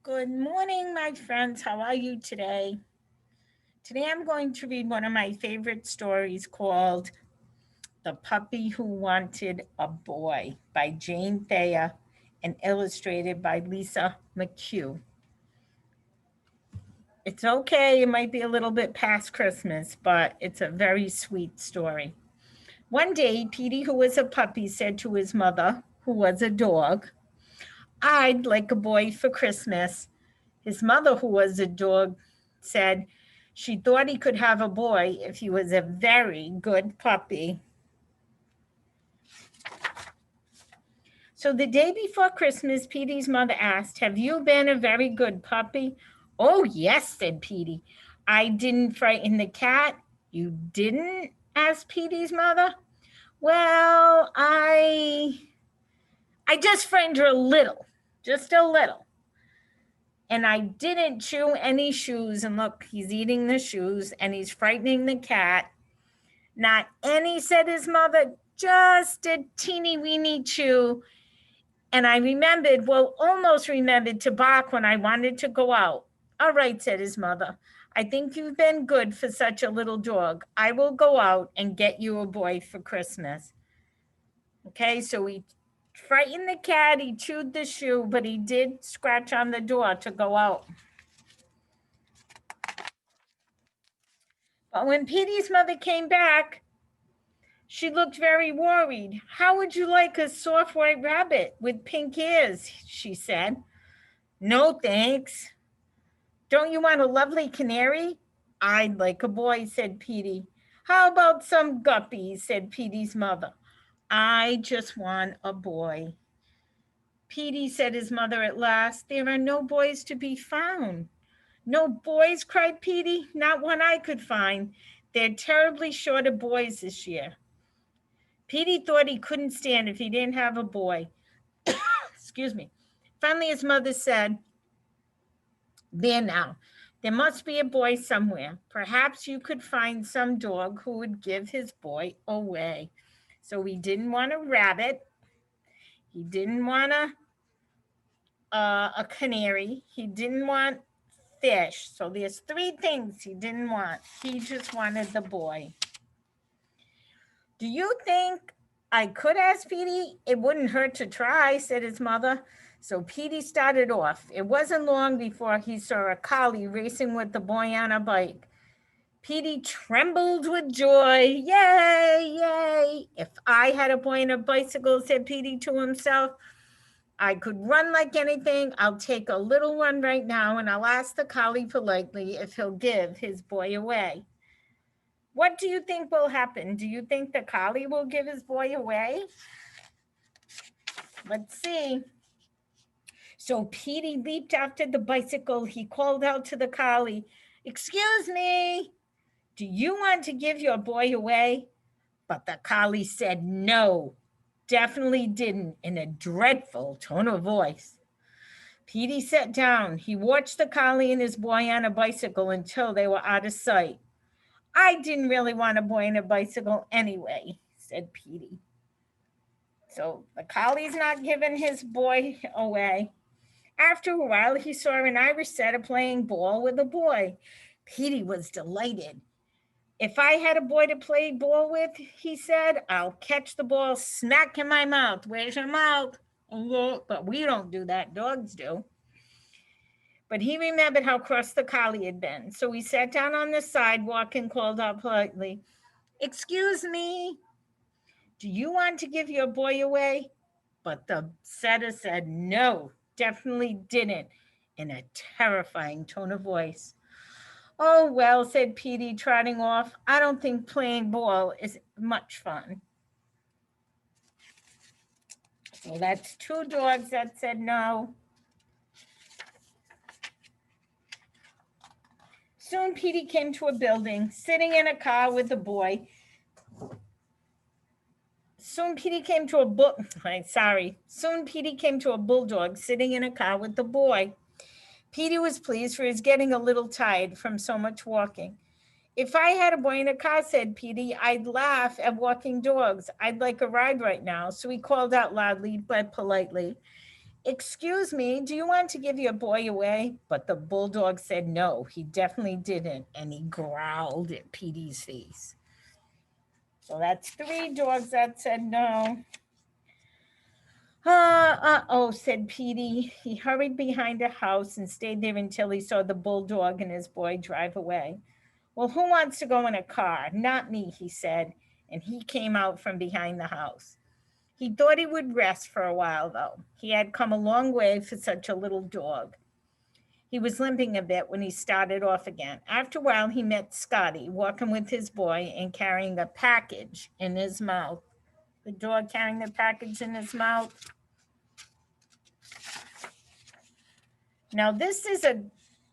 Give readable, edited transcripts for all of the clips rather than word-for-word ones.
Good morning, my friends. How are you today? Today I'm going to read one of my favorite stories called The Puppy Who Wanted a Boy by Jane Thayer and illustrated by Lisa McHugh. It's okay, it might be a little bit past Christmas, but it's a very sweet story. One day, Petey, who was a puppy, said to his mother, who was a dog, I'd like a boy for Christmas. His mother, who was a dog, said she thought he could have a boy if he was a very good puppy. So the day before Christmas, Petey's mother asked, Have you been a very good puppy? Oh, yes, said Petey. I didn't frighten the cat. You didn't? Asked Petey's mother. Well, I just frightened her a little, just a little. And I didn't chew any shoes. And look, he's eating the shoes and he's frightening the cat. Not any, said his mother, just a teeny weeny chew. And I remembered, well, almost remembered to bark when I wanted to go out. All right, said his mother. I think you've been good for such a little dog. I will go out and get you a boy for Christmas. Okay, so he frightened the cat, he chewed the shoe, but he did scratch on the door to go out. But when Petey's mother came back, she looked very worried. How would you like a soft white rabbit with pink ears? She said. No, thanks. Don't you want a lovely canary? I'd like a boy, said Petey. How about some guppies? Said Petey's mother. I just want a boy. Petey, said his mother at last, there are no boys to be found. No boys, cried Petey. Not one I could find. They're terribly short of boys this year. Petey thought he couldn't stand if he didn't have a boy. Excuse me. Finally, his mother said, There now, there must be a boy somewhere. Perhaps you could find some dog who would give his boy away. So he didn't want a rabbit. He didn't want a canary. He didn't want fish. So there's three things he didn't want. He just wanted the boy. Do you think I could ask Petey? It wouldn't hurt to try, said his mother. So Petey started off. It wasn't long before he saw a collie racing with the boy on a bike. Petey trembled with joy. Yay, yay. If I had a boy on a bicycle, said Petey to himself, I could run like anything. I'll take a little run right now and I'll ask the collie politely if he'll give his boy away. What do you think will happen? Do you think the collie will give his boy away? Let's see. So Petey leaped after the bicycle. He called out to the collie, Excuse me, do you want to give your boy away? But the collie said no, definitely didn't, in a dreadful tone of voice. Petey sat down. He watched the collie and his boy on a bicycle until they were out of sight. I didn't really want a boy on a bicycle anyway, said Petey. So the collie's not giving his boy away. After a while, he saw an Irish setter playing ball with a boy. Petey was delighted. If I had a boy to play ball with, he said, I'll catch the ball smack in my mouth. Where's your mouth? But we don't do that. Dogs do. But he remembered how cross the collie had been. So he sat down on the sidewalk and called out politely, Excuse me, do you want to give your boy away? But the setter said no, definitely didn't, in a terrifying tone of voice. Oh, well, said Petey, trotting off. I don't think playing ball is much fun. So that's two dogs that said no. Soon Petey came to a building, sitting in a car with a boy. Soon Petey came to a Soon Petey came to a bulldog sitting in a car with the boy. Petey was pleased, for he was getting a little tired from so much walking. If I had a boy in a car, said Petey, I'd laugh at walking dogs. I'd like a ride right now. So he called out loudly but politely, Excuse me, do you want to give your boy away? But the bulldog said no, he definitely didn't, and he growled at Petey's face. So that's 3 dogs that said no. Oh, said Petey. He hurried behind a house and stayed there until he saw the bulldog and his boy drive away. Well, who wants to go in a car? Not me, he said, and he came out from behind the house. He thought he would rest for a while, though. He had come a long way for such a little dog. He was limping a bit when he started off again. After a while, he met Scotty walking with his boy and carrying a package in his mouth. The dog carrying the package in his mouth. Now, this is a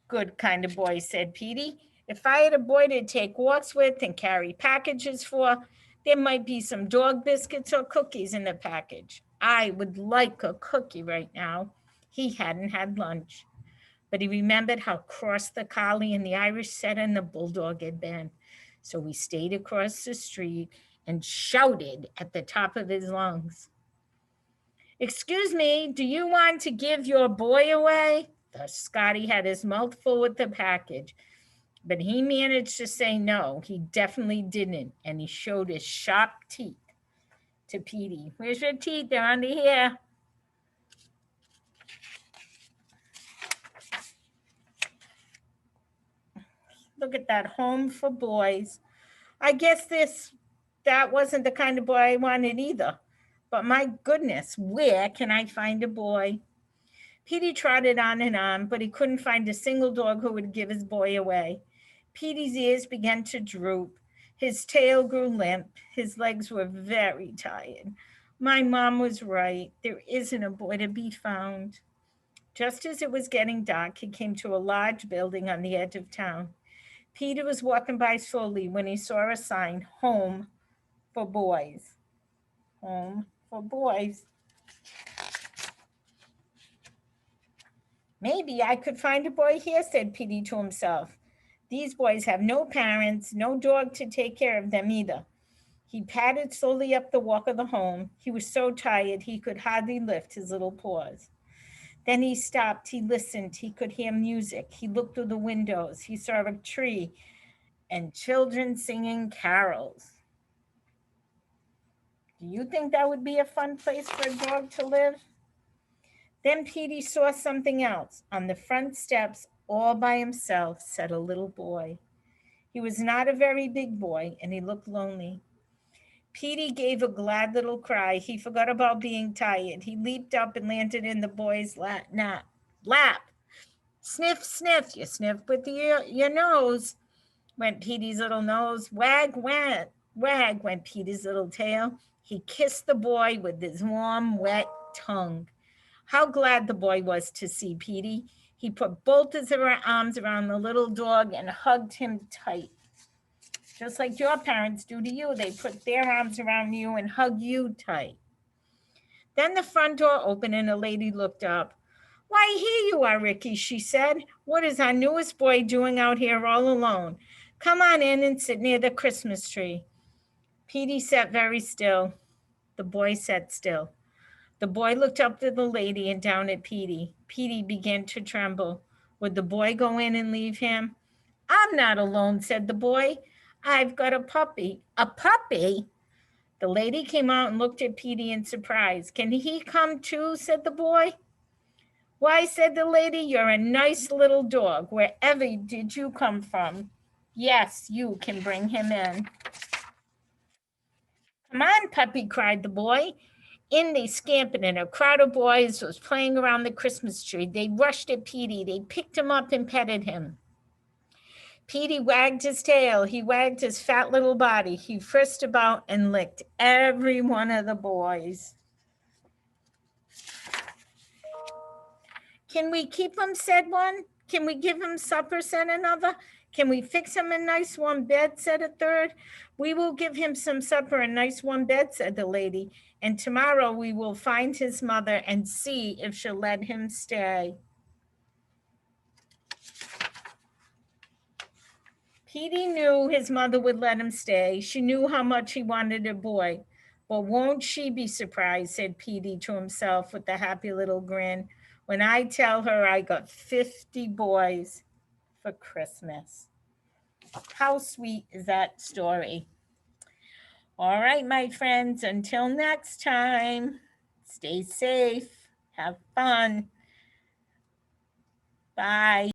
good kind of boy, said Petey. If I had a boy to take walks with and carry packages for, there might be some dog biscuits or cookies in the package. I would like a cookie right now. He hadn't had lunch, but he remembered how cross the collie and the Irish setter and the bulldog had been. So he stayed across the street and shouted at the top of his lungs. Excuse me, do you want to give your boy away? Thus, Scotty had his mouth full with the package, but he managed to say no, he definitely didn't, and he showed his sharp teeth to Petey. Where's your teeth? They're under here. Look at that, home for boys. I guess that wasn't the kind of boy I wanted either. But my goodness, where can I find a boy? Petey trotted on, but he couldn't find a single dog who would give his boy away. Petey's ears began to droop. His tail grew limp. His legs were very tired. My mom was right. There isn't a boy to be found. Just as it was getting dark, he came to a large building on the edge of town. Peter was walking by slowly when he saw a sign, Home for Boys. Home for Boys. Maybe I could find a boy here, said Petey to himself. These boys have no parents, no dog to take care of them either. He padded slowly up the walk of the home. He was so tired he could hardly lift his little paws. Then he stopped, he listened, he could hear music. He looked through the windows, he saw a tree and children singing carols. Do you think that would be a fun place for a dog to live? Then Petey saw something else. On the front steps, all by himself, sat a little boy. He was not a very big boy, and he looked lonely. Petey gave a glad little cry. He forgot about being tired. He leaped up and landed in the boy's lap. Sniff, sniff. You sniff with your nose, went Petey's little nose. Wag, went Petey's little tail. He kissed the boy with his warm, wet tongue. How glad the boy was to see Petey. He put both his arms around the little dog and hugged him tight. Just like your parents do to you. They put their arms around you and hug you tight. Then the front door opened and a lady looked up. Why, here you are, Ricky, she said. What is our newest boy doing out here all alone? Come on in and sit near the Christmas tree. Petey sat very still. The boy sat still. The boy looked up to the lady and down at Petey. Petey began to tremble. Would the boy go in and leave him? I'm not alone, said the boy. I've got a puppy. A puppy? The lady came out and looked at Petey in surprise. Can he come too, said the boy. Why, said the lady, you're a nice little dog. Wherever did you come from? Yes, you can bring him in. Come on, puppy, cried the boy. In they scampered, and a crowd of boys was playing around the Christmas tree. They rushed at Petey. They picked him up and petted him. Petey wagged his tail. He wagged his fat little body. He frisked about and licked every one of the boys. Can we keep him, said one. Can we give him supper, said another. Can we fix him a nice warm bed, said a third. We will give him some supper and nice warm bed, said the lady. And tomorrow we will find his mother and see if she'll let him stay. Petey knew his mother would let him stay. She knew how much he wanted a boy. But won't she be surprised, said Petey to himself with a happy little grin, when I tell her I got 50 boys for Christmas. How sweet is that story? All right, my friends, until next time, stay safe, have fun. Bye.